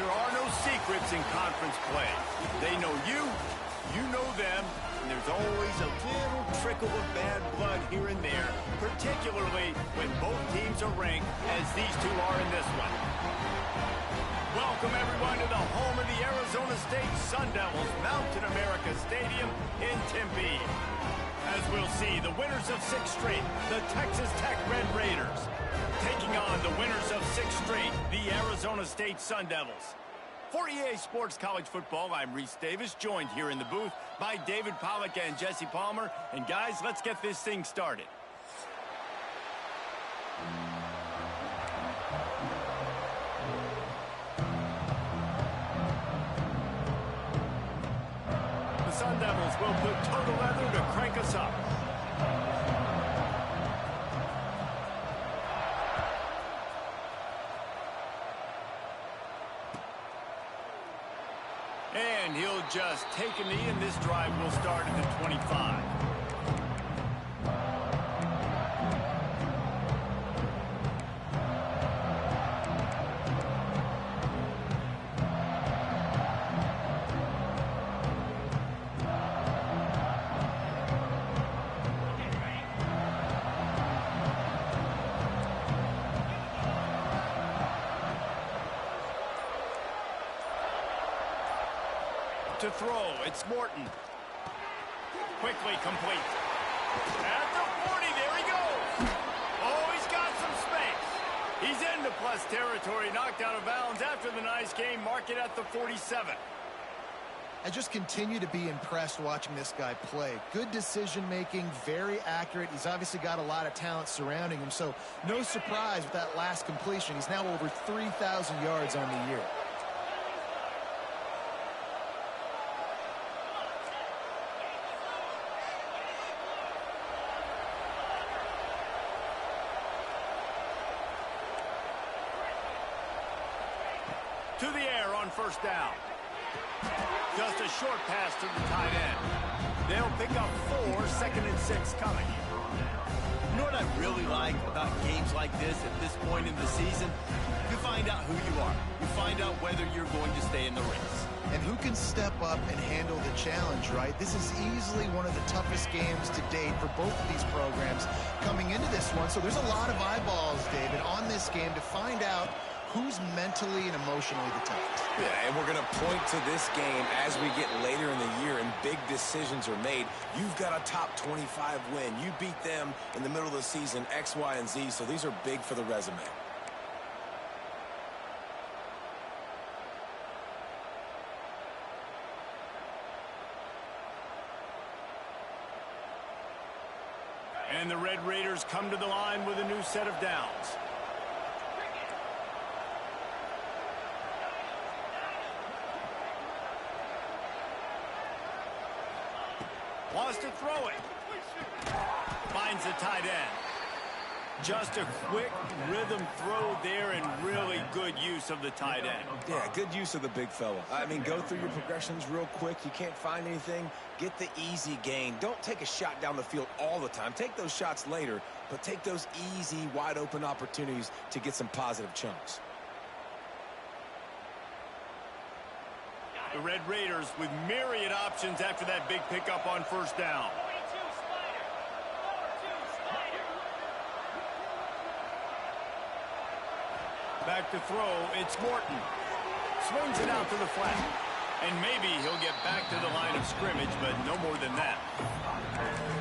There are no secrets in conference play. They know you, you know them, and there's always a little trickle of bad blood here and there, particularly when both teams are ranked as these two are in this one. Welcome, everyone, to the home of the Arizona State Sun Devils, Mountain America Stadium in Tempe. As we'll see, the winners of 6 straight, the Texas Tech Red Raiders, taking on the winners of 6 straight, the Arizona State Sun Devils. For EA Sports College Football, I'm Reese Davis, joined here in the booth by David Pollack and Jesse Palmer. And guys, let's get this thing started. The Sun Devils will put total leather to crank us up. And he'll just take a knee, and this drive will start at the 25. To throw, it's Morton. Quickly complete. At the 40, there he goes. Oh, he's got some space. He's into plus territory, knocked out of bounds after the nice game. Mark it at the 47. I just continue to be impressed watching this guy play. Good decision-making, very accurate. He's obviously got a lot of talent surrounding him, so no surprise with that last completion. He's now over 3,000 yards on the year. To the air on first down. Just a short pass to the tight end. They'll pick up 4, 2nd and 6 coming. You know what I really like about games like this at this point in the season? You find out who you are. You find out whether you're going to stay in the race. And who can step up and handle the challenge, right? This is easily one of the toughest games to date for both of these programs coming into this one. So there's a lot of eyeballs, David, on this game to find out who's mentally and emotionally the toughest. Yeah, and we're going to point to this game as we get later in the year and big decisions are made. You've got a top 25 win. You beat them in the middle of the season, X, Y, and Z, so these are big for the resume. And the Red Raiders come to the line with a new set of downs. Wants to throw it. Finds the tight end. Just a quick rhythm throw there and really good use of the tight end. Yeah, good use of the big fella. I mean, go through your progressions real quick. You can't find anything. Get the easy gain. Don't take a shot down the field all the time. Take those shots later, but take those easy, wide open opportunities to get some positive chunks. The Red Raiders with myriad options after that big pickup on first down. Back to throw, it's Morton. Swings it out to the flat. And maybe he'll get back to the line of scrimmage, but no more than that.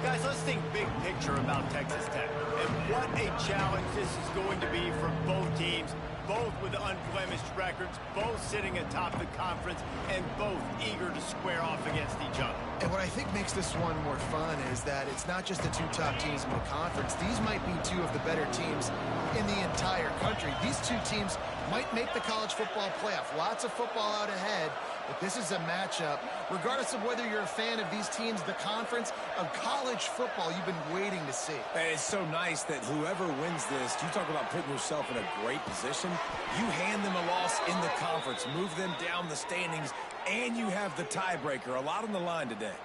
Guys, let's think big picture about Texas Tech. And what a challenge this is going to be for both teams. Both with unblemished records, both sitting atop the conference, and both eager to square off against each other. And what I think makes this one more fun is that it's not just the 2 top teams in the conference. These might be 2 of the better teams in the entire country. These 2 teams might make the college football playoff. Lots of football out ahead, but this is a matchup. Regardless of whether you're a fan of these teams, the conference of college football you've been waiting to see. And it's so nice that whoever wins this, you talk about putting yourself in a great position. You hand them a loss in the conference, move them down the standings, and you have the tiebreaker. A lot on the line today.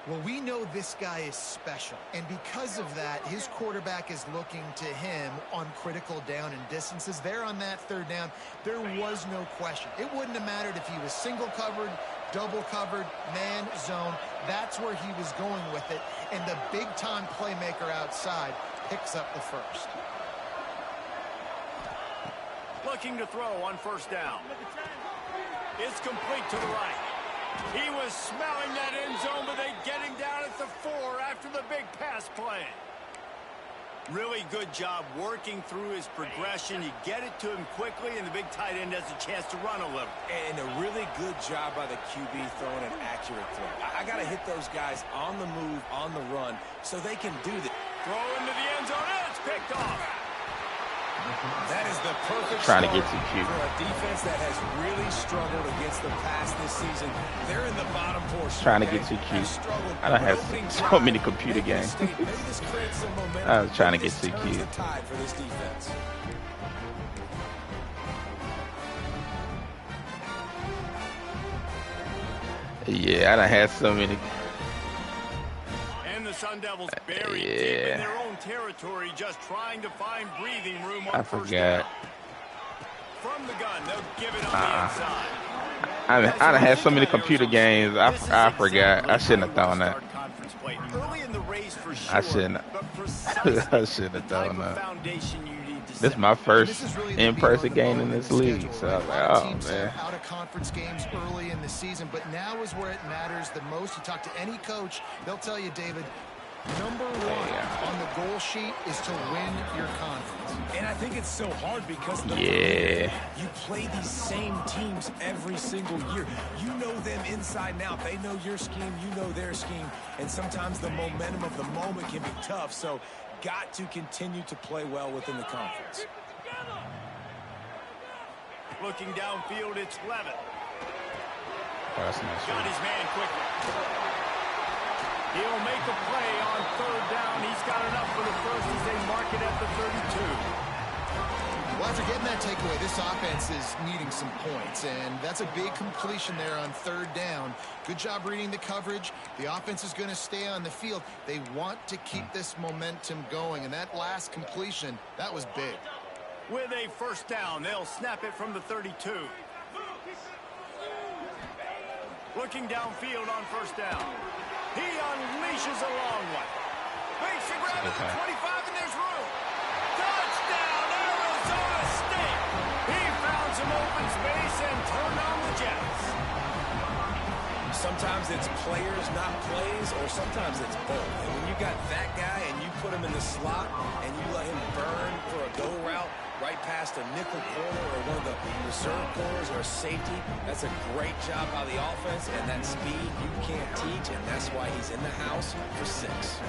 Well, we know this guy is special, and because of that, his quarterback is looking to him on critical down and distances. There on that third down, there was no question. It wouldn't have mattered if he was single covered, double covered, man, zone. That's where he was going with it, and the big-time playmaker outside picks up the first. Looking to throw on first down. It's complete to the right. He was smelling that end zone, but they get him down at the 4 after the big pass play. Really good job working through his progression. You get it to him quickly, and the big tight end has a chance to run a little. And a really good job by the QB throwing an accurate throw. I got to hit those guys on the move, on the run, so they can do that. Throw into the end zone, and it's picked off. That is the perfect trying to get too cute for a defense that has really struggled against the pass this season. They're in the bottom portion. Trying to get too cute. I don't have so many computer games. I was trying to get too cute. For this defense. Yeah, I done had so many. And the Sun Devils buried deep in their own territory, just trying to find breathing room on first down. From the gun, they'll give it on the inside. I done had so many computer games. I forgot. I shouldn't have thrown that. I shouldn't. I shouldn't have thrown that. This is my first in-person game in this league, so I was like, oh man. Out of conference games early in the season, but now is where it matters the most. You talk to any coach, they'll tell you, David, number one on the goal sheet is to win your conference. And I think it's so hard because you play these same teams every single year. You know them inside and out. They know your scheme, you know their scheme, and sometimes the momentum of the moment can be tough. So got to continue to play well within the conference. Looking downfield, it's Levin. Got his man quickly. He'll make a play on third down. He's got enough for the first as they mark it at the 32. Well, after getting that takeaway, this offense is needing some points, and that's a big completion there on third down. Good job reading the coverage. The offense is going to stay on the field. They want to keep this momentum going, and that last completion, that was big. With a first down, they'll snap it from the 32. Looking downfield on first down. He unleashes a long one. Makes the grab at the 25, and there's room. Touchdown, Arizona State. He found some open space and turned on the Jets. Sometimes it's players, not plays, or sometimes it's both. And when you got that guy and you put him in the slot and you let him burn for a go route right past a nickel corner or one of the reserve corners or a safety, that's a great job by the offense, and that speed you can't teach, and that's why he's in the house for 6.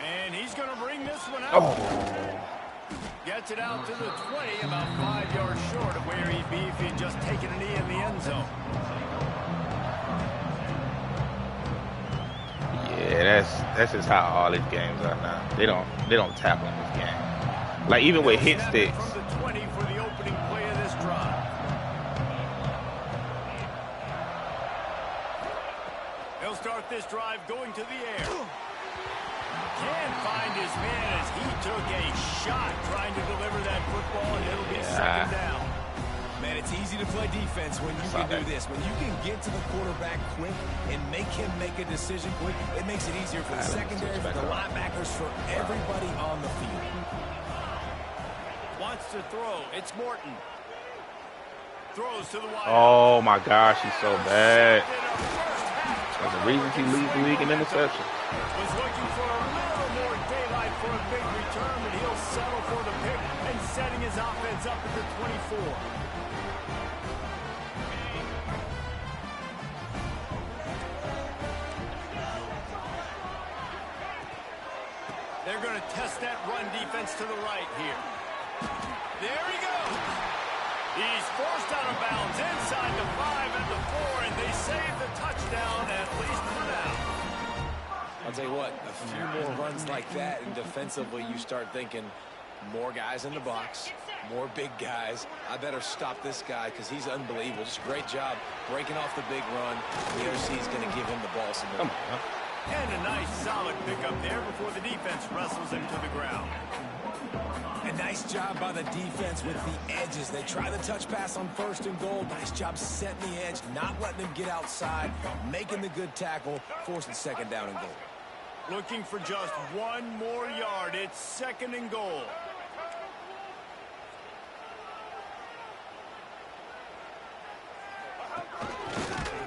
And he's going to bring this one out. Gets it out to the 20, about 5 yards short of where he'd be if he'd just taken a knee in the end zone. Yeah, that's just how all these games are now. They don't tackle in this game. Like even with hit sticks. From the 20 for the opening play of this drive. He'll start this drive going to the air. Can't find his man as he took a shot trying to deliver that football, and it'll be second down. Man, it's easy to play defense when you can do this. When you can get to the quarterback quick and make him make a decision quick, it makes it easier for the secondary, for the linebackers, for everybody on the field. Wants to throw. It's Morton. Throws to the wide. Oh my gosh, he's so bad. There's a reason he leads the league in interception. Was looking for a little more daylight for a big return, but he'll settle for the pick and setting his offense up at the 24. They're going to test that run defense to the right here. There he goes. He's forced out of bounds inside the 5 and the 4, and they save the touchdown, at least for now. I'll tell you what, a few more runs like that, and defensively you start thinking, More guys in the box, more big guys. I better stop this guy because he's unbelievable. Just a great job breaking off the big run. The OC is going to give him the ball some more. And a nice solid pickup there before the defense wrestles him to the ground. A nice job by the defense with the edges. They try the touch pass on 1st and goal. Nice job setting the edge, not letting them get outside, making the good tackle, forcing 2nd down and goal. Looking for just 1 more yard. It's 2nd and goal.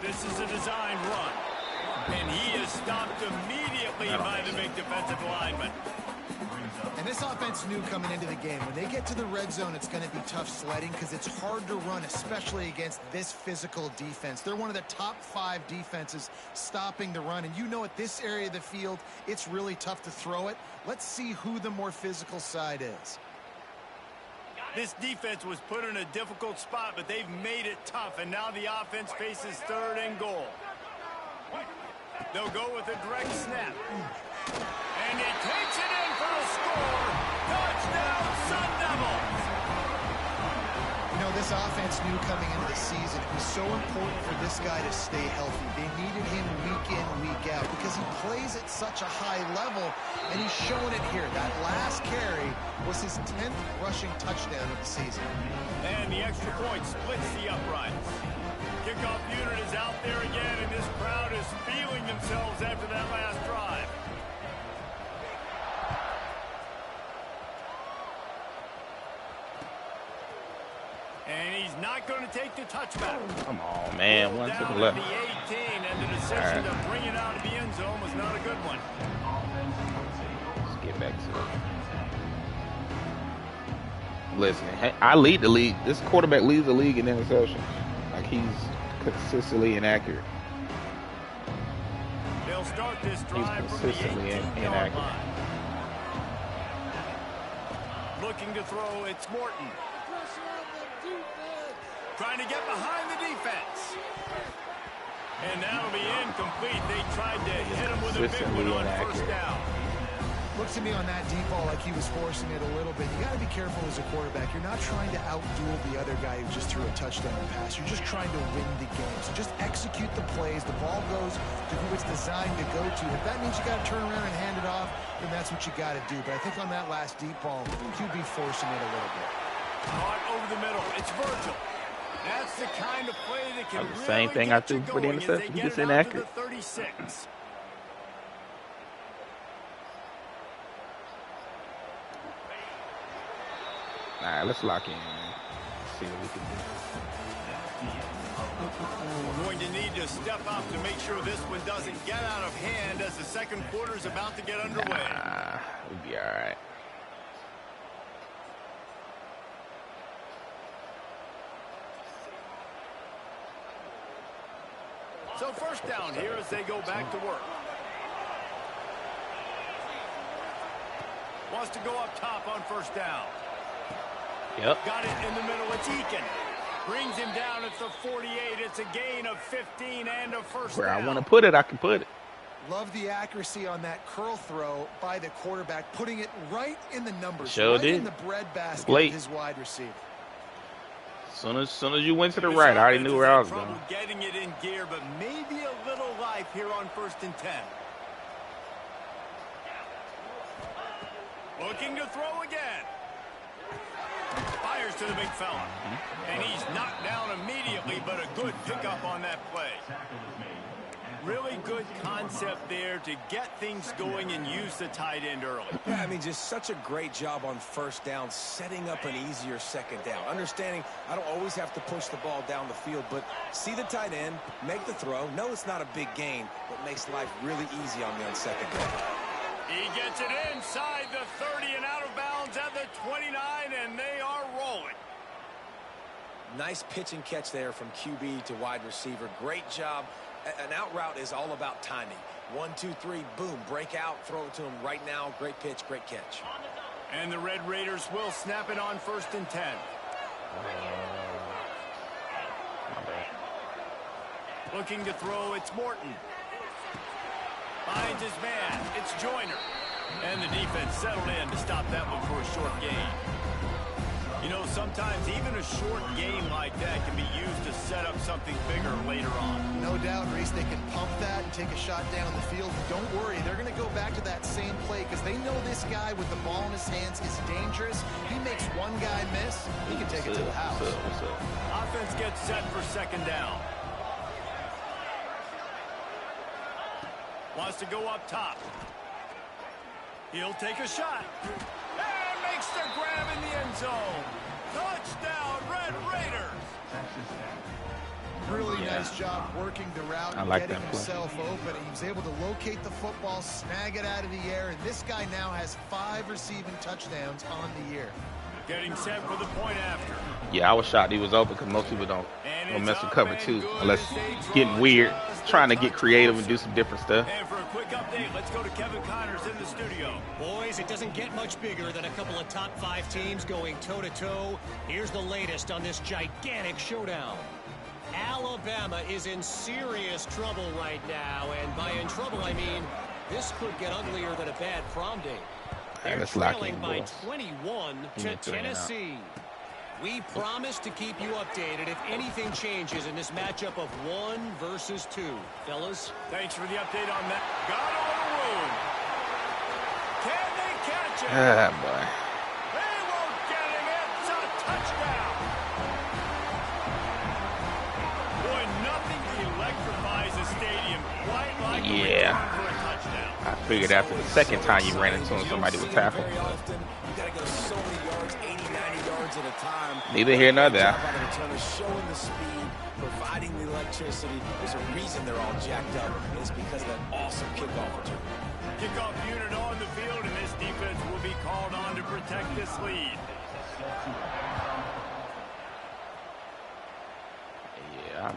This is a design run. And he is stopped immediately by the big defensive lineman. And this offense knew coming into the game, when they get to the red zone, it's going to be tough sledding because it's hard to run, especially against this physical defense. They're one of the top 5 defenses stopping the run. And you know at this area of the field, it's really tough to throw it. Let's see who the more physical side is. This defense was put in a difficult spot, but they've made it tough. And now the offense faces 3rd and goal. They'll go with a direct snap. And he takes it in for a score. Touchdown, Sun Devils. You know, this offense knew coming into the season it was so important for this guy to stay healthy. They needed him week in, week out because he plays at such a high level, and he's showing it here. That last carry was his 10th rushing touchdown of the season. And the extra point splits the uprights. Kickoff unit is out there again, and this crowd is feeling themselves after that last drive. And he's not going to take the touchback. Come on, man. One to the left. The 18, and the decision to bring it out of the end zone was not a good one. Let's get back to it. Listen, I lead the league. This quarterback leads the league in interceptions. Like, he's consistently inaccurate. They'll start this drive from the 18-yard line. Looking to throw, it's Morton. Trying to get behind the defense. And that'll be incomplete. They tried to hit him with a big one on 1st down. Looks to me on that deep ball like he was forcing it a little bit. You got to be careful as a quarterback. You're not trying to outduel the other guy who just threw a touchdown pass. You're just trying to win the game. So just execute the plays. The ball goes to who it's designed to go to. If that means you got to turn around and hand it off, then that's what you got to do. But I think on that last deep ball, QB forcing it a little bit. Caught over the middle. It's Virgil. That's the kind of play that can the same really thing I get threw you for the going as interception. they He get just it out to inaccurate. the 36. All right, let's lock in, man. Let's see what we can do. We're going to need to step up to make sure this one doesn't get out of hand as the 2nd quarter is about to get underway. We'll be all right. So 1st down here as they go back to work. Wants to go up top on 1st down. Yep. Got it in the middle. It's Eakin. Brings him down at the 48. It's a gain of 15 and a 1st Where down. I want to put it, I can put it. Love the accuracy on that curl throw by the quarterback, putting it right in the numbers, Sure right did. in the bread basket Late. of his wide receiver. Soon as you went to the right, I already knew where I was going. Getting it in gear, but maybe a little life here on 1st and 10. Looking to throw again. Fires to the big fella. And he's knocked down immediately, but a good pickup on that play. Really good concept there to get things going and use the tight end early. Yeah, I mean, just such a great job on 1st down, setting up an easier 2nd down. Understanding I don't always have to push the ball down the field, but see the tight end, make the throw. No, it's not a big gain, but makes life really easy on me on 2nd down. He gets it inside the 30 and out of bounds at the 29, and they are rolling. Nice pitch and catch there from QB to wide receiver. Great job. An out route is all about timing. 1, 2, 3, boom, break out, throw it to him right now. Great pitch, great catch. And the Red Raiders will snap it on 1st and 10. Looking to throw, it's Morton. Finds his man, it's Joyner. And the defense settled in to stop that one for a short gain. You know, sometimes even a short game like that can be used to set up something bigger later on. No doubt, Reese, they can pump that and take a shot down the field. Don't worry, they're going to go back to that same play because they know this guy with the ball in his hands is dangerous. He makes one guy miss, he can take it to the house. What's up? Offense gets set for second down. Wants to go up top. He'll take a shot. And makes the grab in the end zone. Touchdown, Red Raiders. Really nice job working the route and getting himself open. He was able to locate the football, snag it out of the air, and this guy now has 5 receiving touchdowns on the year. Getting set for the point after. Yeah, I was shocked he was open because most people don't mess with cover 2 unless getting weird, trying to get creative and do some different stuff. And for a quick update, let's go to Kevin Connors in the studio. Boys, it doesn't get much bigger than a couple of top 5 teams going toe-to-toe. Here's the latest on this gigantic showdown. Alabama is in serious trouble right now, and by in trouble I mean this could get uglier than a bad prom date. They're trailing by 21 to Tennessee. We promise to keep you updated if anything changes in this matchup of 1 versus 2. Fellas? Thanks for the update on that. Got a little room. Can they catch it? Ah, boy. They won't get him. It's a touchdown. Boy, nothing electrifies a stadium quite like a return for a touchdown. I figured after the second time you ran into him, somebody would tackle. You got to go so many yards, 80, 90 yards at a time. Neither here nor there. Showing the speed, providing the electricity. There's a reason they're all jacked up. It's because of that awesome kickoff return. Kickoff unit on the field, and this defense will be called on to protect this lead. Yeah,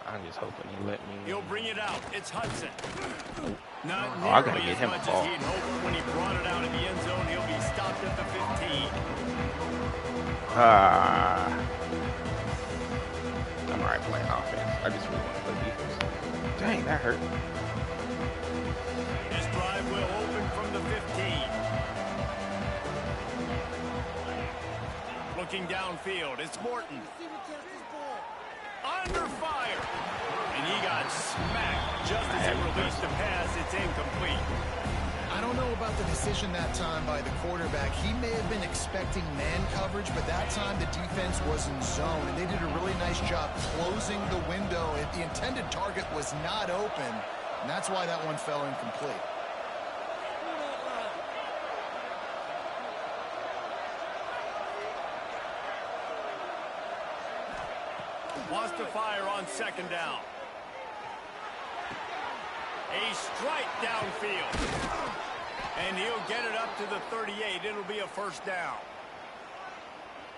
I'm just hoping he let me. He'll bring it out. It's Hudson. Not I gotta nearly get as him much a ball. as he'd hoped. When he brought it out in the end zone, he'll be stopped at the 15. I'm alright playing offense. I just really want to play defense. Dang, that hurt. This drive will open from the 15. Looking downfield, it's Morton. Under fire. And he got smacked just as he released the pass. It's incomplete. I don't know about the decision that time by the quarterback. He may have been expecting man coverage, but that time the defense was in zone, and they did a really nice job closing the window. The intended target was not open, and that's why that one fell incomplete. Wants to fire on second down. A strike downfield. And he'll get it up to the 38. It'll be a first down.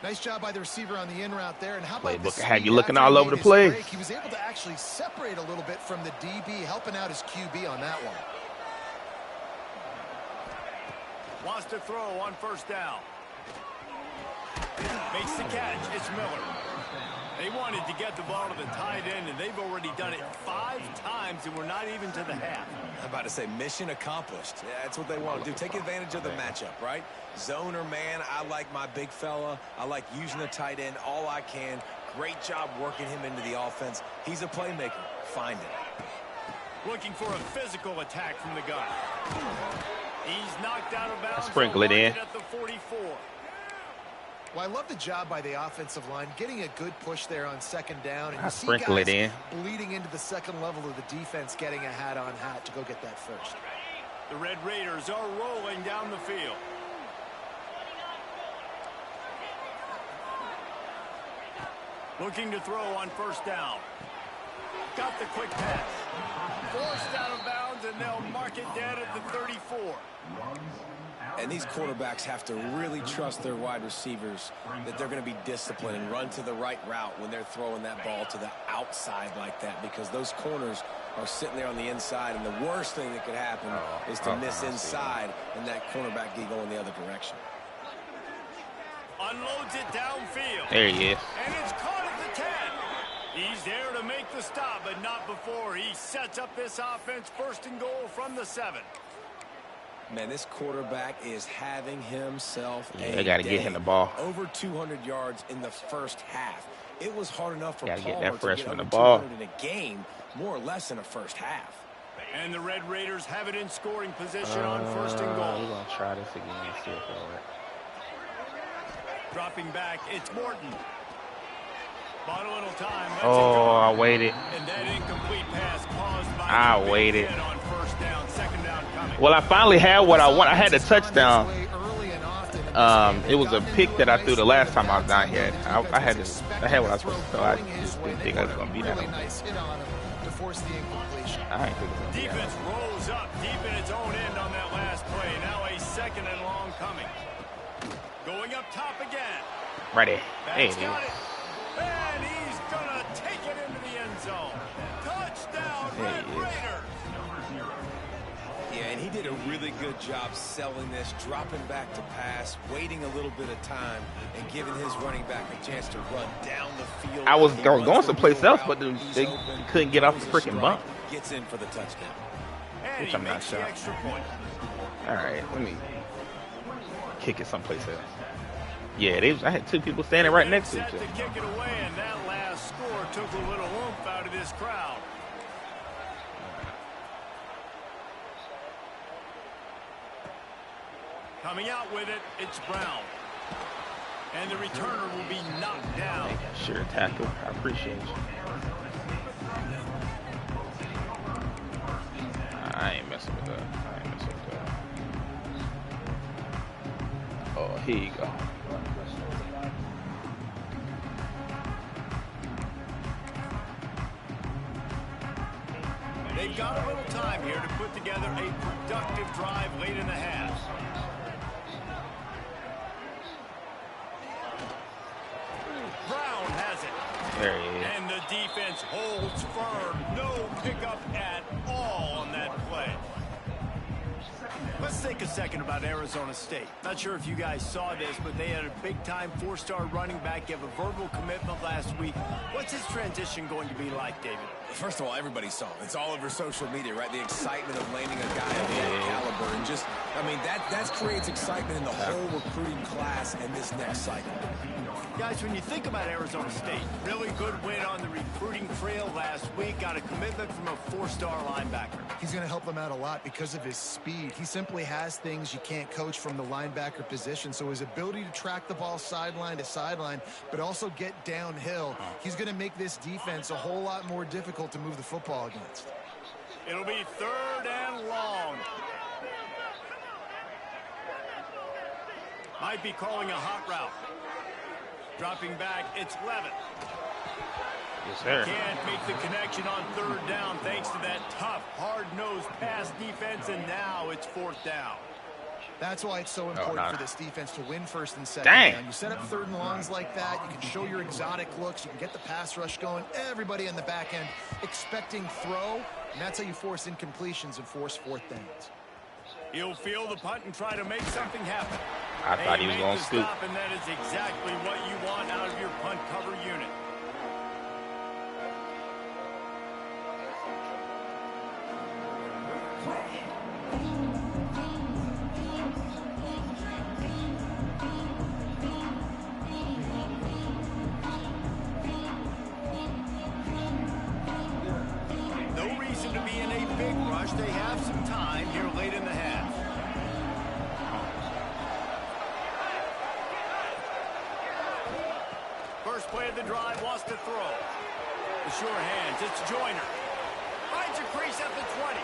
Nice job by the receiver on the in route there. And how about Playbook have you looking all over the place? He was able to actually separate a little bit from the DB, helping out his QB on that one. Wants to throw on first down. Makes the catch. It's Miller. They wanted to get the ball to the tight end, and they've already done it 5 times, and we're not even to the half. I'm about to say mission accomplished. Yeah, that's what they want to do. Take advantage of the matchup, right? Zone or man, I like my big fella. I like using the tight end all I can. Great job working him into the offense. He's a playmaker. Find it. Looking for a physical attack from the gun. He's knocked out of bounds. Sprinkle it in. At the 44. Well, I love the job by the offensive line, getting a good push there on second down. And I sprinkle it in. Bleeding into the second level of the defense, getting a hat-on hat to go get that first. The Red Raiders are rolling down the field. Looking to throw on first down. Got the quick pass. Forced out of bounds, and they'll mark it dead at the 34. And these quarterbacks have to really trust their wide receivers that they're going to be disciplined and run to the right route when they're throwing that ball to the outside like that, because those corners are sitting there on the inside, and the worst thing that could happen is to miss inside and that cornerback get going the other direction. Unloads it downfield. There he is. And it's caught at the 10. He's there to make the stop, but not before he sets up this offense. First and goal from the 7. Man, this quarterback is having himself a they got to get him the ball. Over 200 yards in the first half. It was hard enough for Palmer get that freshman to the get ball 200 in a game, more or less in a first half. And the Red Raiders have it in scoring position on 1st and goal. We're going to try this again and see if it'll work. Dropping back, it's Morton. Bought a little time. I waited. And that incomplete pass caused by I waited. On 1st down, 2nd down coming. Well, I finally had what I want. I had the touchdown. It was a pick that I threw the last time I was down here. I had what I was supposed to throw. I just didn't think I was going to be that one. Defense rolls up deep in its own end on that last play. Now a 2nd and long coming. Going up top again. Ready. Hey, got it. And he's going to take it into the end zone. Touchdown, Red Raiders. Yeah, and he did a really good job selling this, dropping back to pass, waiting a little bit of time, and giving his running back a chance to run down the field. I was going someplace else, but they couldn't get off the freaking bump. Gets in for the touchdown. Which I'm not sure. All right, let me kick it someplace else. Yeah, I had 2 people standing right next to each other. Kick it away, and that last score took a little oomph out of this crowd. Coming out with it, it's Brown. And the returner will be knocked down. Sure, tackle. I appreciate you. I ain't messing with that. Oh, here you go. They've got a little time here to put together a productive drive late in the half. Brown has it. There he is. And the defense holds firm. No pickup at all on that play. Let's take a second about Arizona State. Not sure if you guys saw this, but they had a big-time 4-star running back give a verbal commitment last week. What's his transition going to be like, David? First of all, everybody saw it. It's all over social media, right? The excitement of landing a guy of that caliber. And just, I mean, that creates excitement in the whole recruiting class in this next cycle. Guys, when you think about Arizona State, really good win on the recruiting trail last week. Got a commitment from a 4-star linebacker. He's going to help them out a lot because of his speed. He simply has things you can't coach from the linebacker position. So his ability to track the ball sideline to sideline, but also get downhill, he's going to make this defense a whole lot more difficult to move the football against. It'll be 3rd and long. Might be calling a hot route. Dropping back, it's Levitt. Yes, sir. Can't make the connection on 3rd down thanks to that tough, hard-nosed pass defense, and now it's 4th down. That's why it's so important for this defense to win 1st and 2nd down. You set up 3rd and longs like that, you can show your exotic looks, you can get the pass rush going, everybody in the back end expecting throw, and that's how you force incompletions and force 4th downs. He'll field the punt and try to make something happen. I thought he was going to scoop. And that is exactly what you want out of your punt cover unit. No reason to be in a big rush. They have some time here late in the half. First play of the drive, wants to throw. The sure hands, it's Joyner. Finds a crease at the 20.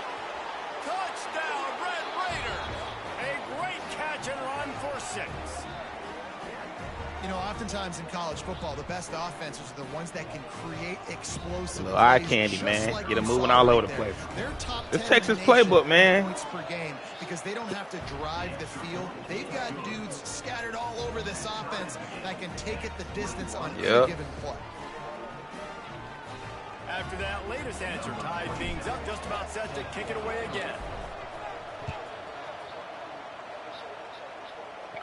Touchdown, Red Raiders! A great catch and run for 6. You know, oftentimes in college football, the best offenses are the ones that can create explosive little eye candy, man. Like get them moving all over the place. This Texas playbook, playbook, man. Points per game because they don't have to drive the field. They've got dudes scattered all over this offense that can take it the distance on any given play. After that latest answer, tied things up, just about set to kick it away again.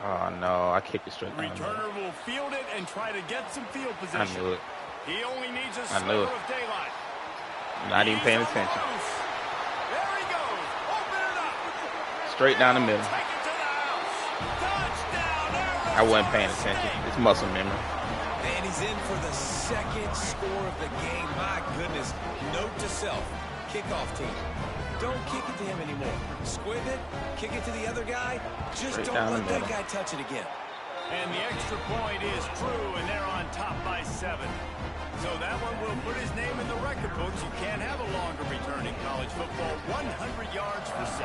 Oh, no, I kicked it straight down. Returner will field it and try to get some field position. I knew it. He only needs a sliver of daylight. Not even paying attention. There he goes. Open it up. Straight down the middle. Take it to the house. Touchdown, I wasn't paying attention. It's muscle memory. And he's in for the second score of the game. My goodness. Note to self. Kickoff team. Don't kick it to him anymore. Squib it. Kick it to the other guy. Just Straight don't let that guy touch it again. And the extra point is true, and they're on top by 7. So that one will put his name in the record books. You can't have a longer return in college football. 100 yards for 6.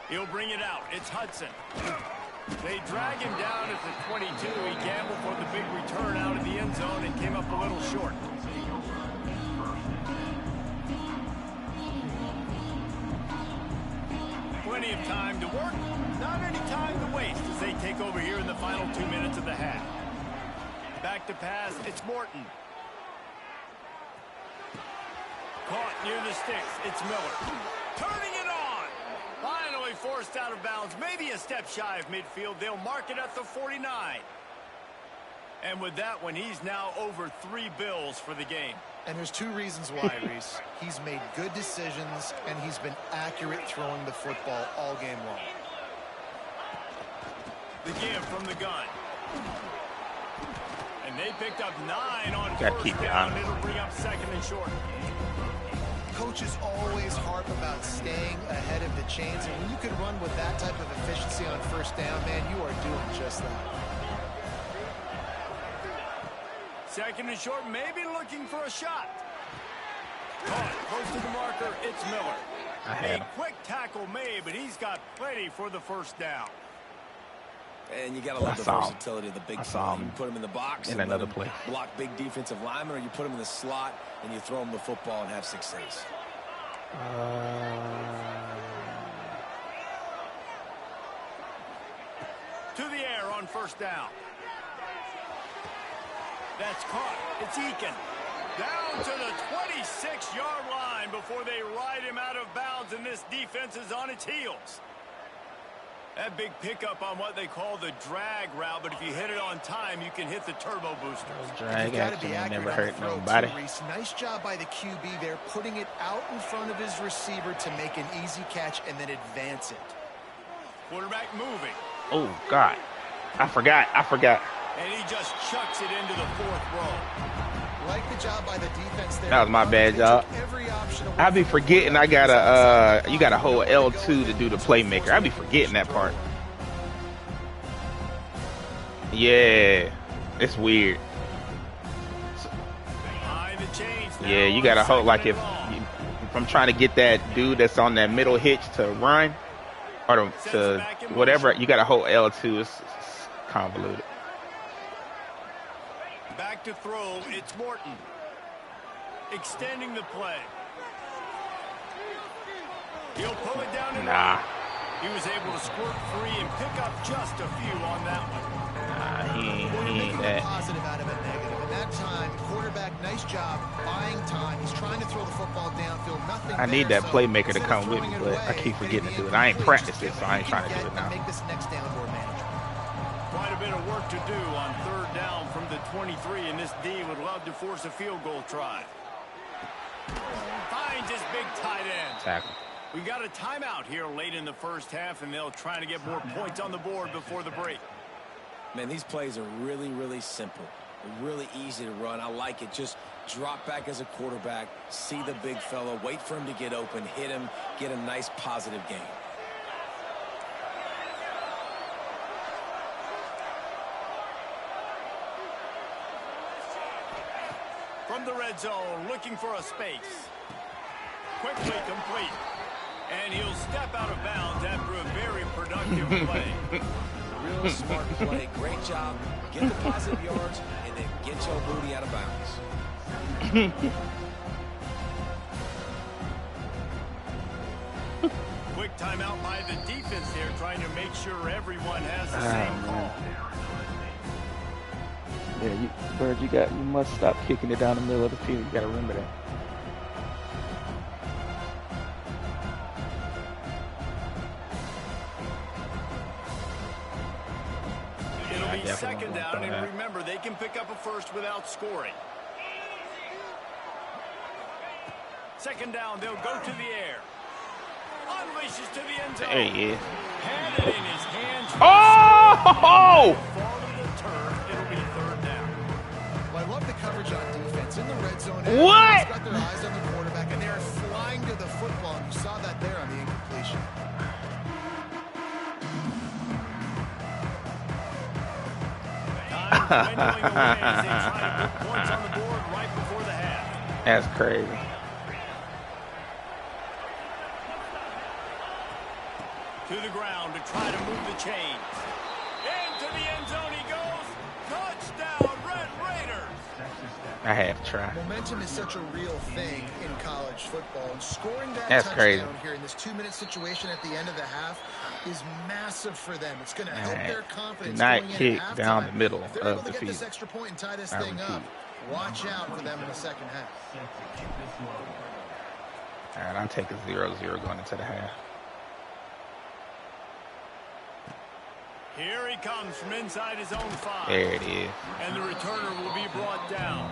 He'll bring it out. It's Hudson. They drag him down at the 22. He gambled for the big return out of the end zone and came up a little short. Plenty of time to work, not any time to waste as they take over here in the final 2 minutes of the half. Back to pass, it's Morton. Caught near the sticks, it's Miller. Turning it on! Finally forced out of bounds, maybe a step shy of midfield. They'll mark it at the 49. And with that one, he's now over 3 bills for the game. And there's 2 reasons why, Reese. He's made good decisions, and he's been accurate throwing the football all game long. The give from the gun. And they picked up 9 on Gotta first keep it down. honest. It'll bring up 2nd and short. Coaches always harp about staying ahead of the chains, and when you can run with that type of efficiency on first down, man, you are doing just that. 2nd and short, maybe looking for a shot. Caught close to the marker, it's Miller. I had him. A quick tackle made, but he's got plenty for the first down. And you got to love the versatility of the big saw fella. You him put him in the box in and another let him place. block big defensive linemen, or you put him in the slot and you throw him the football and have success. To the air on first down. That's caught. It's Eakin. Down to the 26-yard line before they ride him out of bounds, and this defense is on its heels. That big pickup on what they call the drag route, but if you hit it on time, you can hit the turbo booster. Drag action never hurt nobody. Reese. Nice job by the QB there, putting it out in front of his receiver to make an easy catch and then advance it. Quarterback moving. Oh, God. I forgot. And he just chucks it into the 4th row. Like the job by the defense there. That was my bad job. I be forgetting I gotta you gotta hold L2 to do the playmaker. I be forgetting that part. Yeah, it's weird. Yeah, you gotta hold, like if I'm trying to get that dude that's on that middle hitch to run or to whatever, you gotta hold L2. It's convoluted. Back to throw, it's Morton. Extending the play. He'll pull it down and Nah. he was able to squirt free and pick up just a few on that one. Nah, he ain't A that. positive out of a negative. And that time, quarterback, nice job buying time. He's trying to throw the football downfield. Nothing I need there, that so playmaker to instead of come with throwing me, it but I away, keep forgetting to maybe do it. I ain't incomplete. practiced it, Just so I ain't trying to get do it and now. Make this next down more manageable. Quite a bit of work to do on 3rd down from the 23, and this D would love to force a field goal try. Finds his big tight end. Tackle. We got a timeout here late in the first half, and they'll try to get more points on the board before the break. Man, these plays are really, really simple. Really easy to run. I like it. Just drop back as a quarterback, see the big fella, wait for him to get open, hit him, get a nice positive gain. From the red zone, looking for a space. Quickly complete. And he'll step out of bounds after a very productive play. Real smart play. Great job. Get the positive yards and then get your booty out of bounds. Quick timeout by the defense there, trying to make sure everyone has the same call. Yeah, Bird, you must stop kicking it down the middle of the field. You got to remember that. It'll be 2nd down, and remember, they can pick up a first without scoring. Second down, they'll go to the air. Unleashes to the end zone. There he is. Had it in his hands. Oh! Fall to the turf. It'll be third down. Well, I love the coverage on defense in the red zone. What? They've got their eyes on the quarterback, and they're flying to the football. And you saw that there on the incompletion. Time dwindling away as they try to put points on the board right before the half. That's crazy. To the ground to try to move the chains. Into the end zone he goes. Touchdown, Red Raiders. I had to try. Momentum is such a real thing in college football. And scoring that That's touchdown crazy. here in this 2-minute situation at the end of the half is massive for them. It's going to help their confidence Not going kick into down halftime. the middle If they're of able to the get this field. extra point and tie this I thing up, repeat. watch out for them in the second half. All right, I'll take a 0-0 going into the half. Here he comes from inside his own 5. There it is. And the returner will be brought down.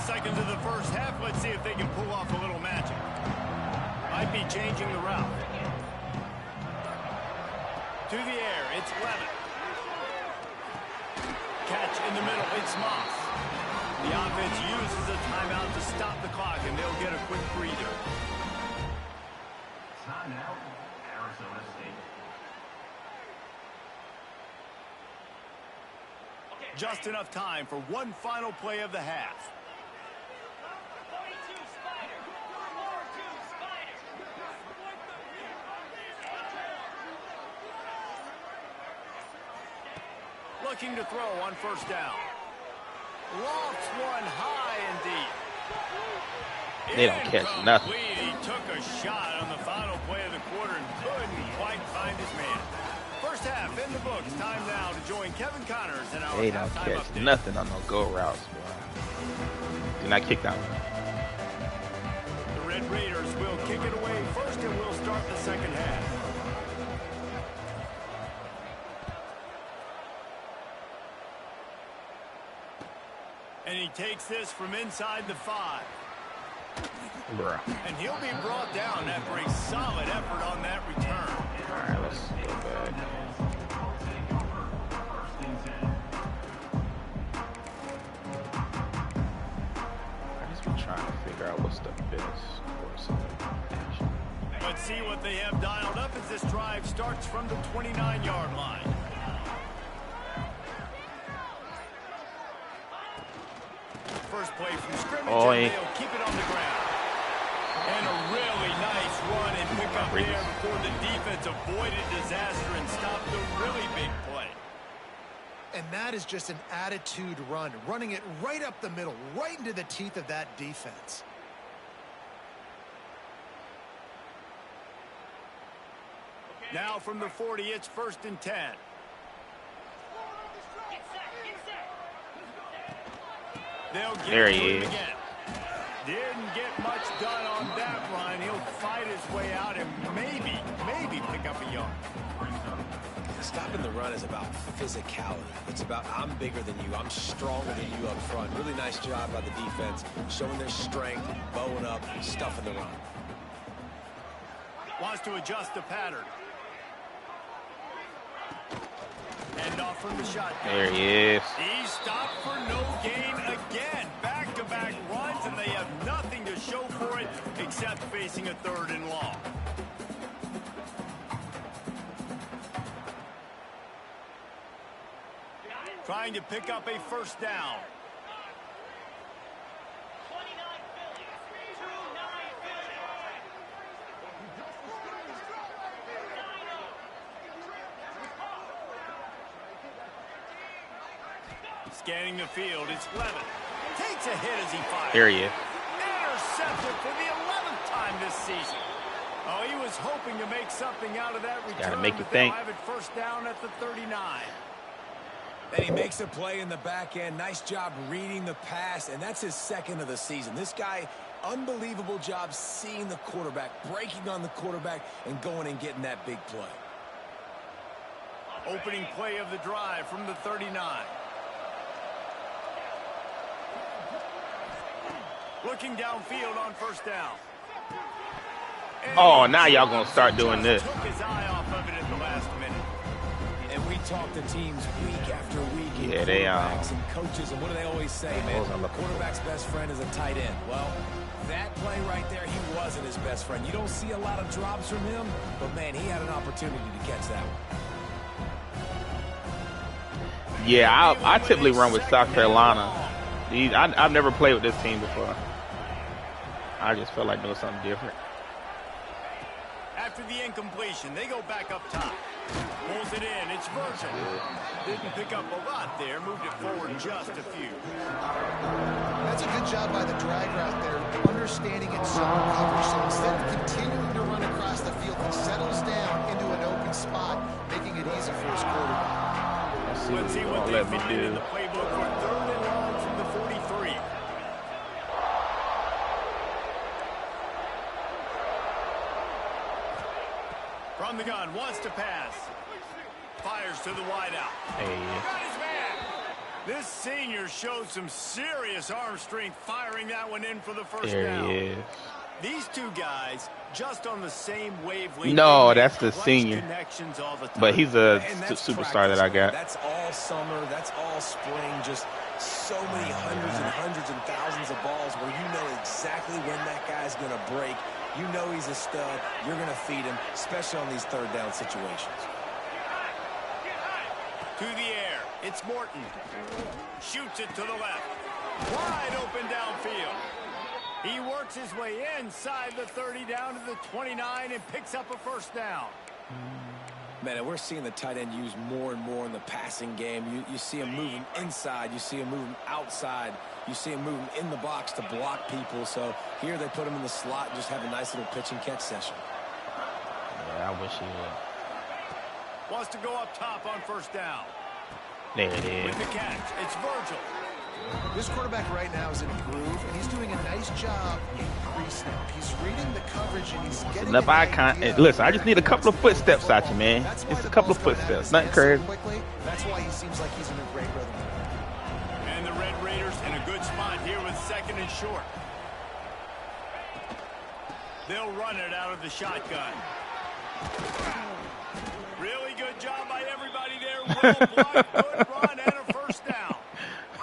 Seconds of the first half. Let's see if they can pull off a little magic. Might be changing the route. To the air, it's Levitt. Catch in the middle, it's Moss. The offense uses a timeout to stop the clock, and they'll get a quick breather. Timeout, Arizona State. Just enough time for one final play of the half. Looking to throw on first down. Lofts one high and deep. They don't catch nothing. He took a shot on the final play of the quarter and couldn't quite find his man. First half in the books. Time now to join Kevin Connors and our They don't halftime catch update. nothing on no go routes, boy. Do not kick that one. The Red Raiders will kick it away first, and we'll start the second half. And he takes this from inside the 5. Bruh. And he'll be brought down after a solid effort on that return. All right, let's go back. I just been trying to figure out what's the best course of action. Let's see what they have dialed up as this drive starts from the 29-yard line. First play from scrimmage, and they'll keep it on the ground. And a really nice run and pick up there before the defense avoided disaster and stopped the really big play. And that is just an attitude run, running it right up the middle, right into the teeth of that defense. Now from the 40, it's 1st and 10. They'll get There to he him is. again. Didn't get much done on that run. He'll fight his way out and maybe pick up a yard. Stopping the run is about physicality. It's about I'm bigger than you. I'm stronger than you up front. Really nice job by the defense, showing their strength, bowing up, stuffing the run. Wants to adjust the pattern. And off from the shotgun. There he is. He stopped for no gain again. Back-to-back runs, and they have nothing to show for it except facing a 3rd and long. Trying to pick up a first down. Scanning the field, it's Levitt. Takes a hit as he fires. There he is. Intercepted for the 11th time this season. Oh, he was hoping to make something out of that return. Gotta make you but think. they'll have it first down at the 39. And he makes a play in the back end. Nice job reading the pass, and that's his second of the season. This guy, unbelievable job seeing the quarterback, breaking on the quarterback, and going and getting that big play. Opening play of the drive from the 39. Looking downfield on first down. And Oh, now y'all gonna start doing this. Took his eye off of it at the last minute. And we talk to teams week after week. And Yeah, they are. quarterbacks and coaches, and what do they always say, man? Quarterback's best friend is a tight end. Well, that play right there, he wasn't his best friend. You don't see a lot of drops from him, but, man, he had an opportunity to catch that one. Yeah, I typically run with South Carolina. I've never played with this team before. I just felt like doing something different. After the incompletion, they go back up top. Pulls it in. It's Virgil. Didn't pick up a lot there. Moved it forward just a few. That's a good job by the drag route there, understanding its zone coverage. So instead of continuing to run across the field, he settles down into an open spot, making it easy for his quarterback. Let's see what they find in the playbook for 3rd and long from the 43. From the gun, wants to pass. Fires to the wideout. Hey. Got his man. This senior showed some serious arm strength firing that one in for the first down. There he is. These two guys just on the same wavelength. No, that's the Clutch senior. connections all the time. But he's a And that's superstar practice, that I man. got. That's all summer. That's all spring. Just so many hundreds and thousands of balls where you know exactly when that guy's going to break. You know he's a stud. You're going to feed him, especially on these 3rd down situations. To the air. It's Morton. Shoots it to the left. Wide open downfield. He works his way inside the 30 down to the 29 and picks up a first down. Man, and we're seeing the tight end used more and more in the passing game. You see him moving inside. You see him moving outside. You see him moving in the box to block people. So here they put him in the slot and just have a nice little pitch and catch session. Yeah, I wish he would. Wants to go up top on first down. There it is. With the catch, it's Virgil. This quarterback right now is in a groove, and he's doing a nice job increasing it. He's reading the coverage, and he's getting Enough eye contact. Listen, I just need a couple of footsteps out you, man. Just a couple of footsteps. Nothing crazy. That's why he seems like he's in a great rhythm. And the Red Raiders in a good spot here with 2nd and short. They'll run it out of the shotgun. Really good job by everybody there. Well blocked, good run, and a first down.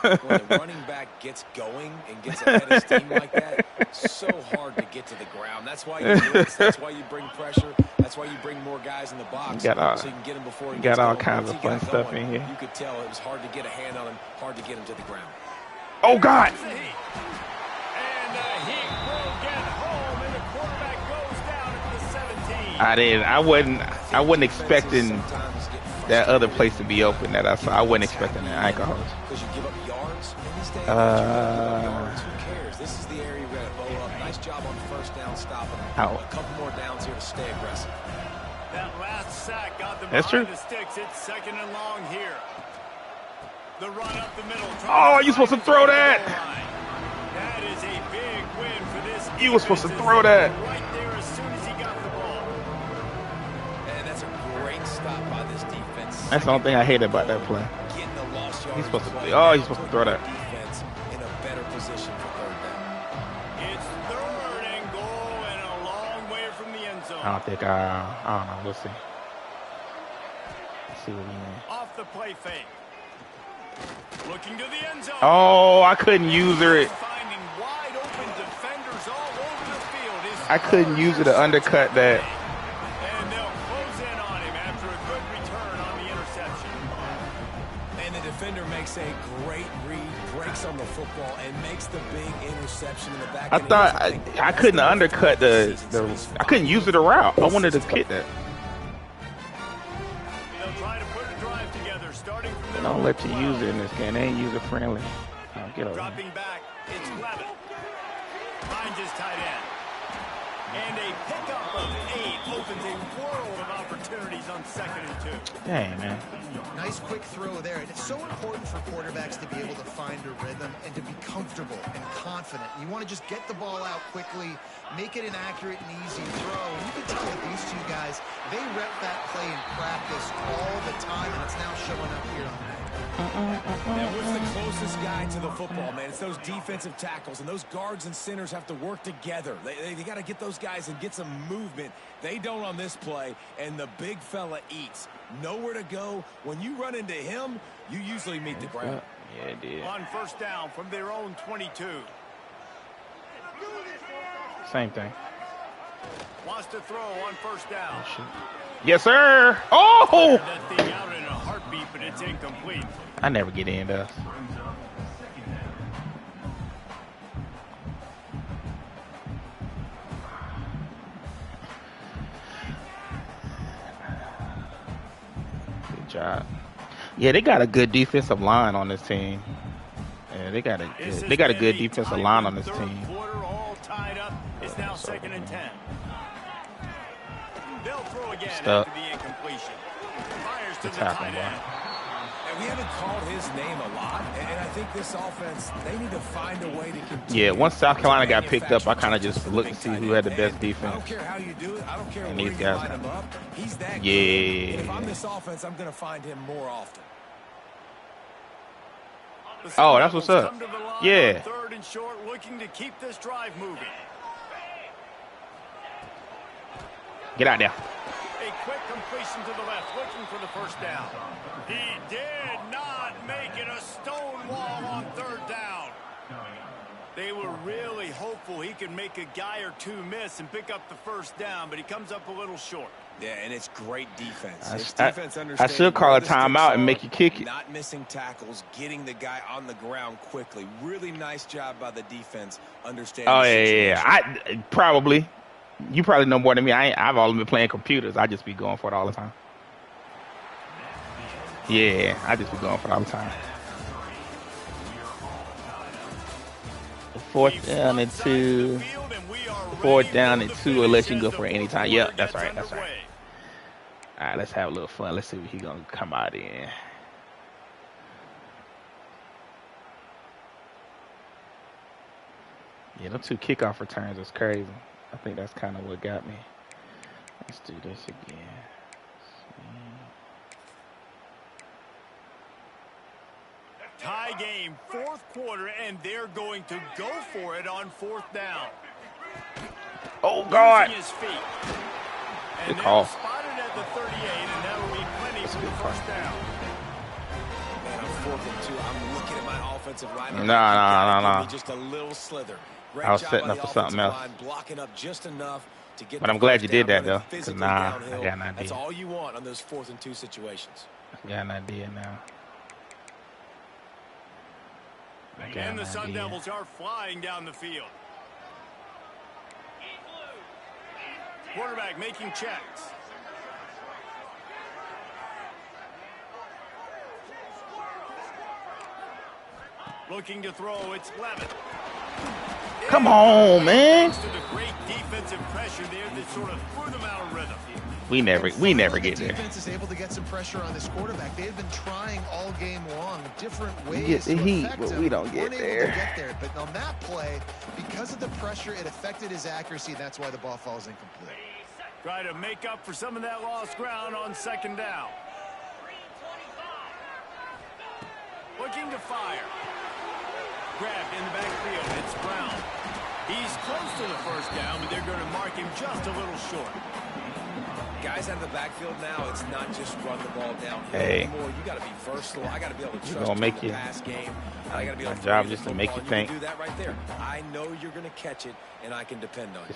When the running back gets going and gets ahead of steam like that, it's so hard to get to the ground. That's why you blitz. That's why you bring pressure. That's why you bring more guys in the box You got so you can get him before he you gets got all going. kinds Once of he fun got stuff going, in here. You could tell it was hard to get a hand on him, hard to get him to the ground. Oh, God. And the heat will get home, and the quarterback goes down at the 17. I wasn't expecting that other place to be open that I saw. I wasn't expecting that. I ain't gonna hold you. Because you give up yards in these days. You give up yards. Who cares? This is the area you're going to bow up. Nice job on first down stopping him. Ow. A couple more downs here to stay aggressive. That last sack got them That's behind true. the sticks. It's 2nd and long here. The run up the middle. Oh, you supposed to throw that. That is a big win for this. You were supposed to defense. throw that. Right there as soon as he got the ball. And that's a great stop by this defense. That's the only thing I hate about that play. Getting the lost yards He's supposed to. play. Oh, he's supposed to throw that. Defense in a better position for 3rd down. It's 3rd and goal and a long way from the end zone. I don't think I don't know. We'll see. Let's see what we need. Off the play fake. Looking to the end zone. Oh, I couldn't use her. Finding wide open defenders all over the field. I couldn't use it to undercut that. And they'll close in on him after a good return on the interception. And the defender makes a great read, breaks on the football, and makes the big interception in the back. I thought I couldn't undercut the I couldn't use it a route. I wanted to hit that. They'll try to put a drive together, starting from the Don't let you use it in this game. They ain't user friendly. Oh, get over here. dropping back. It's Levin. Finds his tight end. And a pickup of 8 opens a world of opportunities on 2nd and 2. Dang, man. Nice quick throw there. And it's so important for quarterbacks to be able to find a rhythm and to be comfortable and confident. You want to just get the ball out quickly, make it an accurate and easy throw. And you can tell that these two guys, they rep that play in practice all the time, and it's now showing up here on the field. And what's the closest guy to the football, man? It's those defensive tackles, and those guards and centers have to work together. They got to get those guys and get some movement. They don't on this play, and the big fella eats. Nowhere to go. When you run into him, you usually meet the ground. Yeah, it did. On 1st down from their own 22. Same thing. Wants to throw on 1st down. Yes, sir. Oh! That thing out in a heartbeat, but it's incomplete. I never get in, though. Good job. Yeah, they got a good defensive line on this team. Yeah, they got a good defensive line on this team. Quarter all tied up. It's now 2nd and 10. They'll throw again after the incompletion. Fires to the tight end. And we haven't called his name a lot, and I think this offense, they need to find a way to continue. Yeah, once South Carolina got picked up, I kind of just looked to see who had the best defense. I don't care how you do it. I don't care And where these you guys line got- him up. He's that Yeah. good. If I'm this offense, I'm going to find him more often. Oh, that's what's up. Come to the line Yeah. on 3rd and short, looking to keep this drive moving. Get out there. A quick completion to the left, looking for the 1st down. He did not make it a stone wall on 3rd down. They were really hopeful he could make a guy or two miss and pick up the 1st down, but he comes up a little short. Yeah, and it's great defense. It's I defense should understanding call where a the timeout sticks and are, make you kick it. Not missing tackles, getting the guy on the ground quickly. Really nice job by the defense understanding Oh, the yeah. situation. Probably. You probably know more than me. I've only been playing computers. I just be going for it all the time. Yeah, I just be going for it all the time. 4th down and 2. 4th down and 2, unless you can go for it anytime. Yep, that's right. That's right. All right, let's have a little fun. Let's see what he's going to come out in. Yeah, them 2 kickoff returns was crazy. I think that's kind of what got me. Let's do this again. Tie game, 4th quarter, and they're going to go for it on 4th down. Oh, God. Using his feet. Good And call. they're spotted at the 38, and that will be plenty for the 1st down. Man, on 4th and 2, I'm looking at my offensive line. No. Just a little slither. Great I was job setting by up the for something offensive else. line, blocking up just enough to get But the I'm glad 1st you did down, that, though, running 'cause physically nah, I downhill. got an idea. That's all you want on those 4th and 2 situations. I got an idea now. And the Sun Devils are flying down the field. Quarterback making checks. Looking to throw, it's Levin. Come on, man. To the great defensive pressure there that sort of threw them out of rhythm. We never get The there. defense is able to get some pressure on this quarterback. They've been trying all game long different ways get the to heat, affect but him. we don't get Weren't able there. to get there. But on that play, because of the pressure, it affected his accuracy. That's why the ball falls incomplete. Try to make up for some of that lost ground on 2nd down. Looking to fire. Grabbed in the backfield. It's Brown. He's close to the 1st down, but they're going to mark him just a little short. Guys out of the backfield now, it's not just run the ball down Hey. anymore. You got to be versatile. I got to be able to We're trust gonna make you in you- the pass game. I got to be able my to job throw you just the to make football, you and think. do that right there. I know you're going to catch it, and I can depend on you.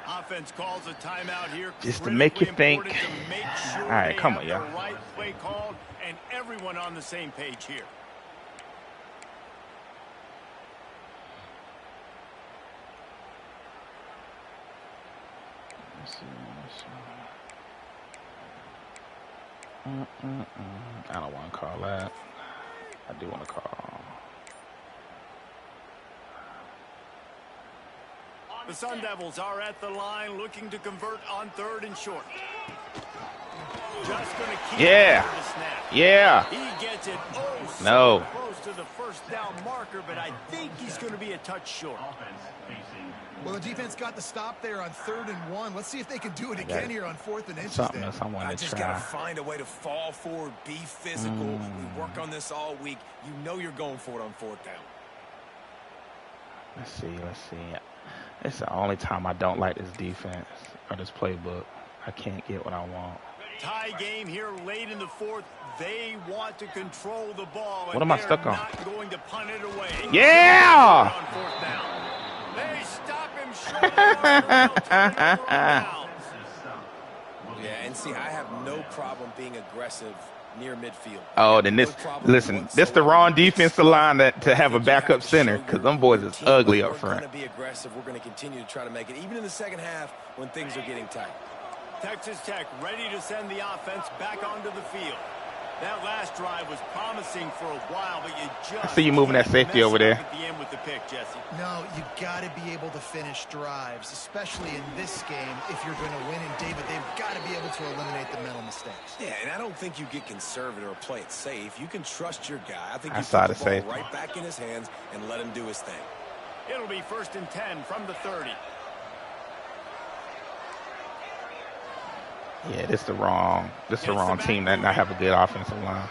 Offense calls a timeout here. Just to make you Critically think. important to make sure All right, they come have on, the y'all. right play called and everyone on the same page here. I don't want to call that. I do want to call. The Sun Devils are at the line looking to convert on 3rd and short. Just gonna keep Yeah. the snap. Yeah. He gets it so No. close to the first down marker, but I think he's going to be a touch short. Offense facing Well, the defense got the stop there on 3rd and 1. Let's see if they can do it again here on 4th and inches. Something else I I wanted to just got try. to find a way to fall forward, be physical. We work on this all week. You know you're going for it on 4th down. Let's see. It's the only time I don't like this defense or this playbook. I can't get what I want. Tie game here late in the 4th. They want to control the ball. What am I stuck on? Not going to punt it away. Yeah! On 4th down. They stop him short of the marker. They'll turn it over on downs. Yeah, and see, I have no problem being aggressive near midfield. Oh, then this the wrong defensive line to have a backup center because them boys is ugly up front. We're going to be aggressive. We're going to continue to try to make it, even in the second half when things are getting tight. Texas Tech ready to send the offense back onto the field. That last drive was promising for a while, but you just I see you moving that safety mess over it there. up at the end with the pick, Jesse. No, you got to be able to finish drives, especially in this game. If you're going to win, and David, they've got to be able to eliminate the mental mistakes. Yeah, and I don't think you get conservative or play it safe. You can trust your guy. I think I you saw put the the ball safety. right back in his hands and let him do his thing. It'll be 1st and 10 from the 30. Yeah, this the wrong team that not have a good offensive line.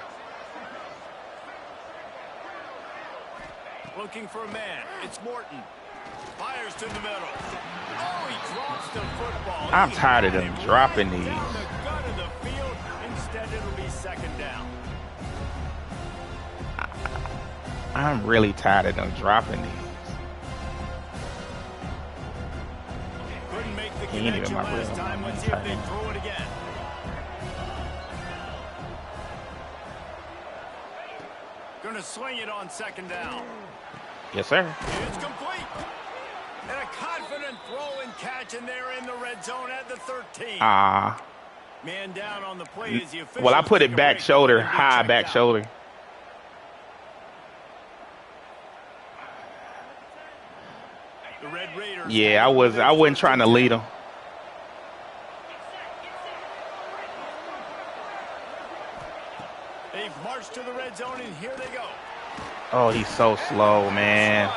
Looking for a man. It's Morton. Fires to the middle. Oh, he drops the football. I'm He tired of had them him dropping right these. down the gut of the field. Instead, it'll be 2nd down. I'm really tired of them dropping these. Couldn't make the He ain't even connection my last real time. one. Let's see if they throw it again. Gonna swing it on 2nd down. Yes, sir. It's complete. And a confident throw and catch, and they're in the red zone at the 13. Man down on the play as the officials Well, I put take it a back break. shoulder, They'll be high checked back out. shoulder. The Red Raiders. Yeah, I wasn't trying to lead them. They've marched to the red zone, and here they go. Oh, he's so slow, man.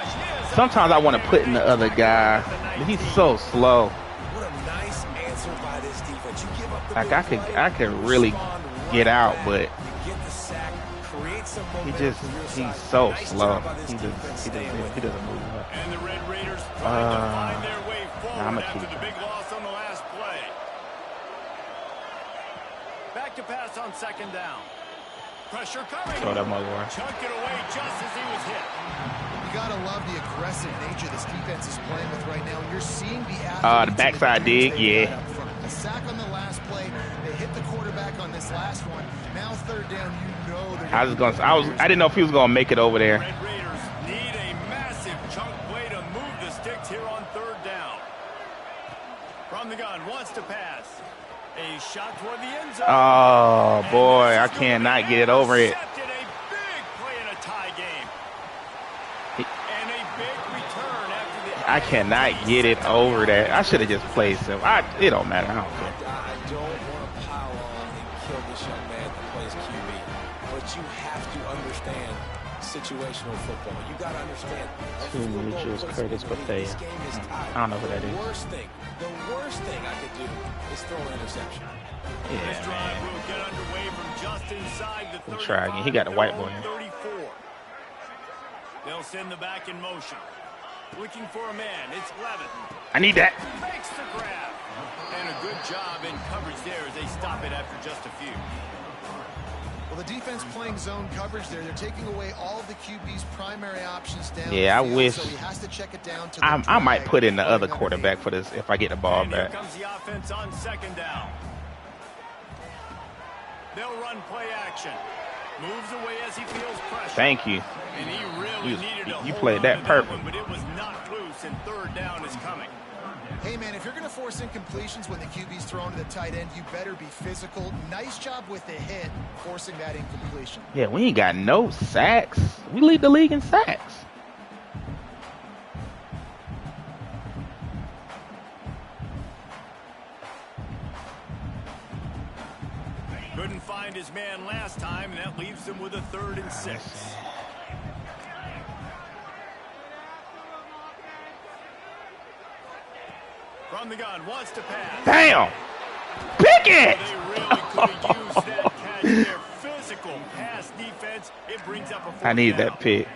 Sometimes I want to put in the other guy, but he's so slow. What a nice answer by this defense. You give up the Like big play, I could you really respond get right out, back. but You get the sack, create some he momentum from your he's side. so Nice slow. job by this defense staying with He it. doesn't move up. And the Red Raiders trying to find their way I'ma forward after keep the big loss on the last play. Back to pass on 2nd down. Pressure coming. Throw that mother away. Chunk it away just as he was hit. You got to love the aggressive nature this defense is playing with right now. And you're seeing the athletes. The backside and the dudes dig, they yeah. got up front. A sack on the last play. They hit the quarterback on this last one. Now 3rd down, you know they're I didn't know if he was gonna make it over there. Red Raiders need a massive chunk play to move the sticks here on 3rd down. From the gun, wants to pass. A shot toward the end zone. Oh boy, I cannot get it over it. Intercepted. A big play in a tie game. And a big return after the I cannot get it over that. I should have just played him. It don't matter. I don't care. I don't want to pile on and kill this young man that plays QB, but you have to understand situational football. You got to understand. a Two field goal Mutuals, puts Curtis the game. Bethea. This game is tied. I don't know who that is. The worst thing I could do is throw an interception. This Yeah, drive man. will get underway from just inside the We'll 35. try again. He got a white boy. 34. They'll send the back in motion. Looking for a man. It's Levin. I need that. Makes the grab. And a good job in coverage there as they stop it after just a few. Well, the defense playing zone coverage there. They're taking away all of the QB's primary options down. Yeah, the I field, wish- So he has to check it down to the I might drag, put in the other running quarterback for this if I get the ball And here back. comes the offense on 2nd down. They'll run play action. Moves away as he feels pressure. Thank you. And he really You- needed to you hold played on that to perfect. one, but it was not loose, and 3rd down is coming. Hey, man, if you're going to force incompletions when the QB's thrown to the tight end, you better be physical. Nice job with the hit, forcing that incompletion. Yeah, we ain't got no sacks. We lead the league in sacks. behind his man last time, and that leaves him with a 3rd and 6. From the gun, wants to pass. Damn! Pick it! They really could have used that catch there. Physical pass defense. It brings up a 4th I needed down. that pick.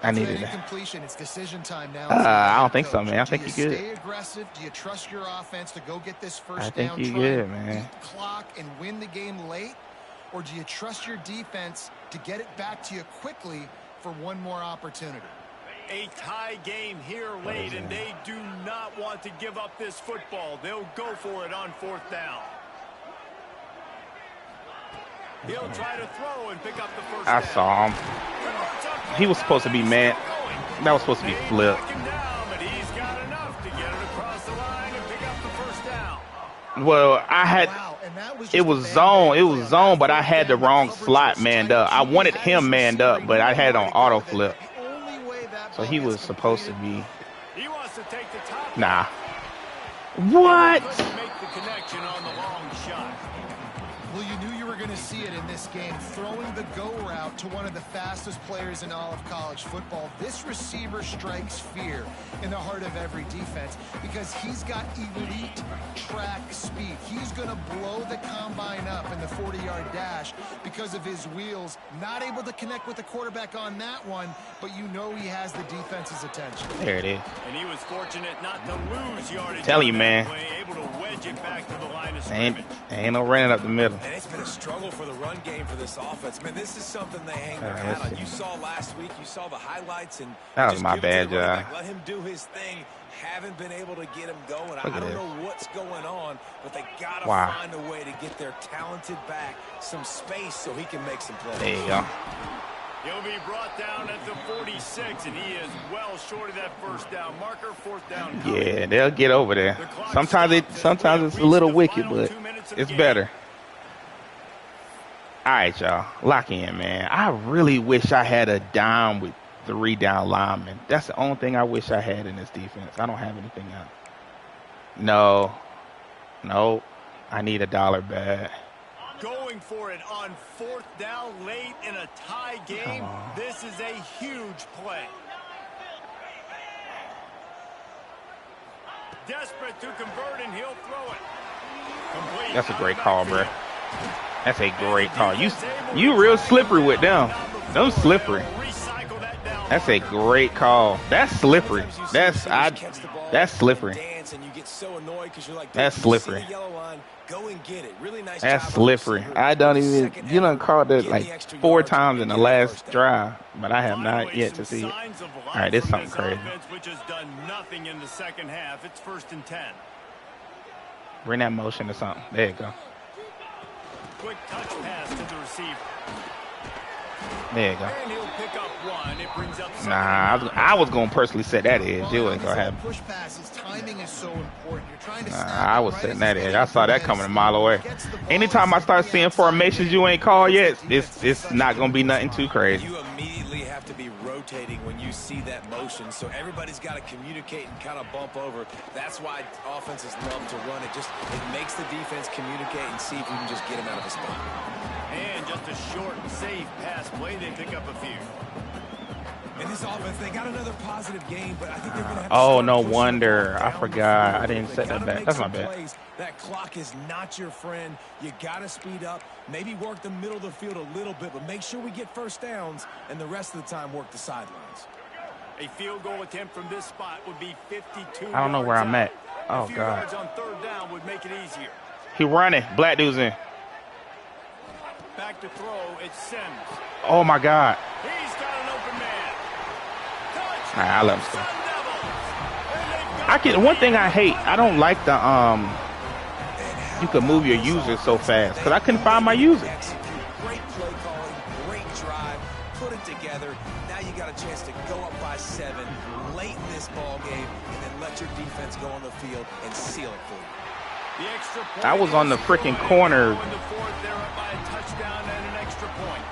I needed that. Incompletion. It's decision time now. I don't think so, man. I think you you're good. Stay aggressive. Do you trust your offense to go get this first I think down? you're try good, and man. beat the clock and win the game late, or do you trust your defense to get it back to you quickly for one more opportunity? A tie game here late, and they do not want to give up this football. They'll go for it on 4th down. He'll try to throw and pick up the first I down. saw him. He was supposed to be man. That was supposed to be flipped. Knock him down, but he's got enough to get it across the line and pick up the first down. Well, I had. Wow, and that was It was zone. It was zone, but I had the wrong slot manned up. I wanted him manned up, but I had it on auto flip. So he was supposed to be. He wants to take the top. Nah. What? Couldn't make the connection on the long shot. Well, you knew you were going to see it in this game, throwing the go route to one of the fastest players in all of college football. This receiver strikes fear in the heart of every defense because he's got elite track speed. He's going to blow the combine up in the 40-yard dash because of his wheels. Not able to connect with the quarterback on that one, but you know he has the defense's attention. There it is. And he was fortunate not to lose yardage. Tell you, on that man. play, able to wedge it back to the line of Ain't scrimmage. no running up the middle. And it's been a struggle for the run game for this offense. Man, this is something they hang their hat on. You saw last week, you saw the highlights, and That was just my give it to bad, the running John. back. Let him do his thing. Haven't been able to get him going. Look I at don't this. know what's going on, but they got to Wow. find a way to get their talented back some space so he can make some plays. There you go. He'll be brought down at the 46, and he is well short of that first down marker. 4th down. Yeah, they'll get over there. Sometimes it's a little wicked, but it's better. All right, y'all. Lock in, man. I really wish I had a dime with 3 down linemen. That's the only thing I wish I had in this defense. I don't have anything else. No. I need $1 bad. Going for it on 4th down late in a tie game. This is a huge play. Desperate to convert, and he'll throw it. Complete. That's a great call, bro. That's a great call. You real slippery with them. Them slippery. That's a great call. That's slippery. That's slippery. That's slippery. That's slippery. I don't even. You done called it like 4 times in the last drive, but I have not yet to see it. All right, this is something crazy. Which has done nothing in the second half. It's 1st and 10. Bring that motion to something. There you go. Quick touch pass to the receiver. There you go. And he'll pick up 1. It brings up Nah, I was gonna personally set that edge. It wasn't gonna happen. Push passes, timing is so important. You're trying to snap I was right setting as that he's edge. getting I saw that to coming a the mile away. gets the ball Anytime I start seeing formations you ain't called yet, it's not gonna be nothing too crazy. You immediately have to be rotating when you see that motion, so everybody's got to communicate and kind of bump over. That's why offenses love to run it. It makes the defense communicate and see if you can just get him out of a spot. And just a short, safe pass play. They pick up a few. In this offense, they got another positive game, but I think they're going to have to Oh, start no pushing wonder. the I ball forgot. down I didn't the set field. that They back. gotta That's make my some bad. plays. That clock is not your friend. You got to speed up, maybe work the middle of the field a little bit, but make sure we get first downs, and the rest of the time work the sidelines. A field goal attempt from this spot would be 52 I don't know where yards I'm at. out. Oh, a few God. yards on 3rd down would make it easier. He running. Black dude's in. Back to throw. It's Sims. Oh, my God. He's got an open man. Touchdown, All right, I let him Sun stay. Devils. And they've got One thing I hate, I don't like the you can move your users so fast because I couldn't find my user. Great play calling, great drive, put it together. Now you got a chance to go up by 7 late in this ball game, and then let your defense go on the field and seal it for you. The extra point I was on the freaking corner. Going to 4th, they're up by a touchdown and an extra point.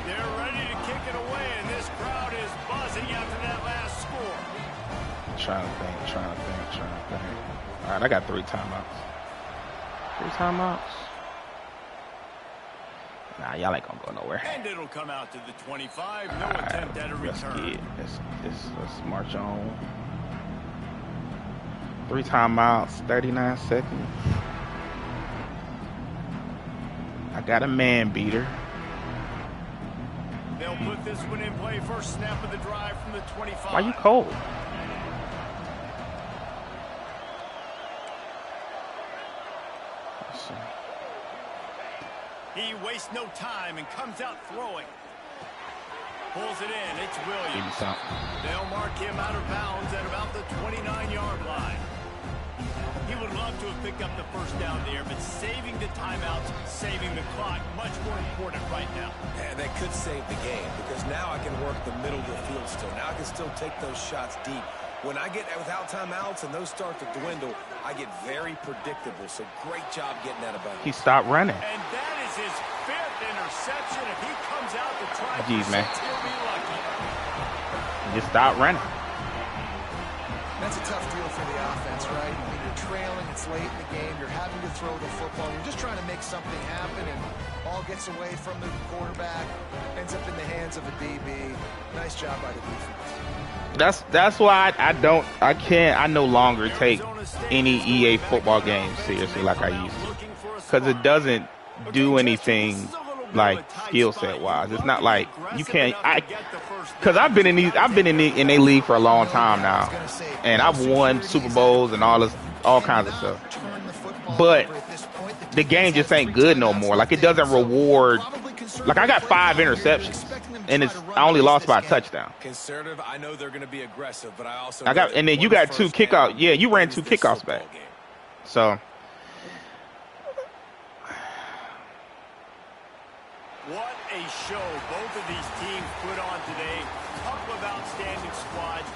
They're ready to kick it away, and this crowd is buzzing after that last score. Trying to think. All right, I got 3 timeouts. 3 timeouts. Nah, y'all ain't gonna go nowhere. And it'll come out to the 25. No attempt at a return. Let's march on. 3 timeouts, 39 seconds. I got a man beater. They'll put this one in play. First snap of the drive from the 25. Why you cold? He wastes no time and comes out throwing. Pulls it in. It's Williams. Give me something. They'll mark him out of bounds at about the 29-yard line. He would love to have picked up the first down there, but saving the timeouts, saving the clock, much more important right now. And that could save the game because now I can work the middle of the field still. Now I can still take those shots deep. When I get without timeouts and those start to dwindle, I get very predictable. So great job getting that about. He stopped running. And that is his 5th interception. If he comes out to try Jeez, man. he'll be lucky. He just stopped running. That's a tough deal for the offense, right? I mean, you're trailing, it's late in the game, you're having to throw the football, you're just trying to make something happen, and ball gets away from the quarterback, ends up in the hands of a DB. Nice job by the defense. That's why I no longer take any EA football games seriously like I used to, because it doesn't do anything like skill set wise. It's not like you can't. Because I've been in their league for a long time now, and I've won Super Bowls and all kinds of stuff. But the game just ain't good no more. Like, it doesn't reward. Like, I got 5 interceptions, and I only lost by a touchdown. Conservative, I know they're going to be aggressive, but and then you got 2 kickoffs. Yeah, you ran 2 kickoffs back. So. What a show both of these teams put on today. Couple of outstanding squads.